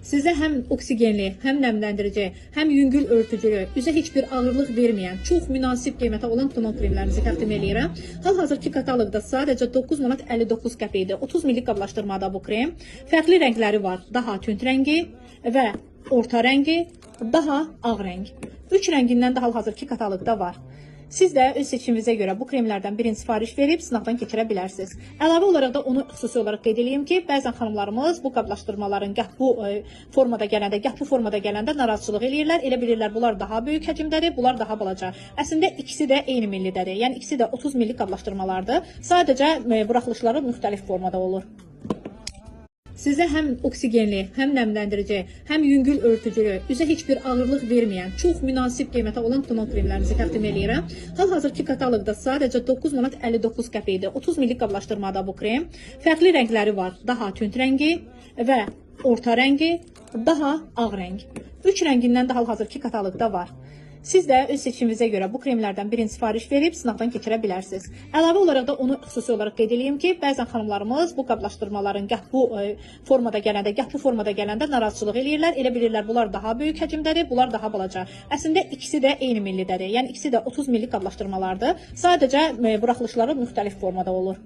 Sizə həm oksigenli, həm nəmləndirici, həm yüngül örtücülü, üzə heç bir ağırlıq verməyən, çox münasib qiymətə olan tonon kremlərimizi təqdim edirəm. Hal-hazırki kataloqda sadəcə 9 manat 59 qəpikdir. 30 millik qablaşdırmada bu krem. Fərqli rəngləri var. Daha tünd rəngi və orta rəngi, daha ağ rəng. 3 rəngindən də hal-hazırki kataloqda var. Siz də öz seçiminizə görə bu kremlərdən birini sifariş verib sınaqdan keçirə bilərsiniz. Əlavə olaraq da onu xüsusi olaraq qeyd edeyim ki, bəzən xanımlarımız bu qablaşdırmaların gah bu formada gələndə, gah bu formada gələndə narazıçılıq eləyirlər. Elə bilirlər bunlar daha böyük həcmdədir, bunlar daha balaca. Əslində ikisi də eyni millidədir. Yəni ikisi də 30 millik qablaşdırmalardır. Sadəcə buraxılışları müxtəlif formada olur. Sizə həm oksigenli, həm nəmləndirici, həm yüngül örtücülü, üzə heç bir ağırlıq verməyən, çox münasib qiymətə olan tonon kremlərimizi təqdim edirəm. Hal-hazırki kataloqda sadəcə 9 manat 59 qəpikdir. 30 millik qablaşdırmada bu krem. Fərqli rəngləri var. Daha tünd rəngi və orta rəngi, daha ağ rəng. 3 rəngindən də hal-hazırki kataloqda var. Siz də öz seçiminizə görə bu kremlərdən birini sifariş verib sınaqdan keçirə bilərsiniz. Əlavə olaraq da onu xüsusi olaraq qeyd edeyim ki, bəzən xanımlarımız bu qablaşdırmaların gah bu formada gələndə, gah bu formada gələndə narazıçılıq eləyirlər. Elə bilirlər bunlar daha böyük həcmdədir, bunlar daha balaca. Əslində ikisi də eyni millidədir. Yəni ikisi də 30 millik qablaşdırmalardır. Sadəcə buraxılışları müxtəlif formada olur.